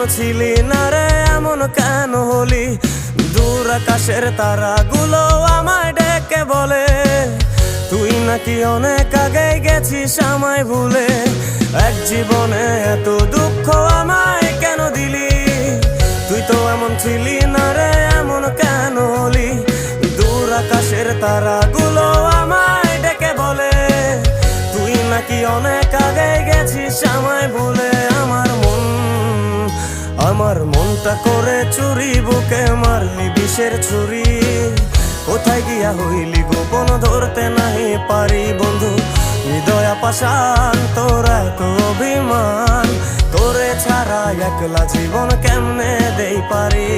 ছিলি না রে এমন কেন হলি? দূর আকাশের তারাগুলো আমায় ডেকে বলে তুই নাকি অনেক আগে গেছিস আমায় ভুলে। এক জীবনে এত দুঃখ আমায় কেন দিলি? তুই তো এমন ছিলি না রে এমন কেন হলি? দূর আকাশের তারাগুলো আমায় ডেকে বলে তুই নাকি অনেক আগে গেছিস আমায় ভুলে। আমার মনটা করে চুরি, বুকে মারলি বিষের ছুরি। কোথায় গিয়া হইলি গোপন ধরতে নাহি পারি বন্ধু। হৃদয়া পাষাণ তোর এত অভিমান, তোরে ছাড়া একলা জীবন কেমনে দেই পারি?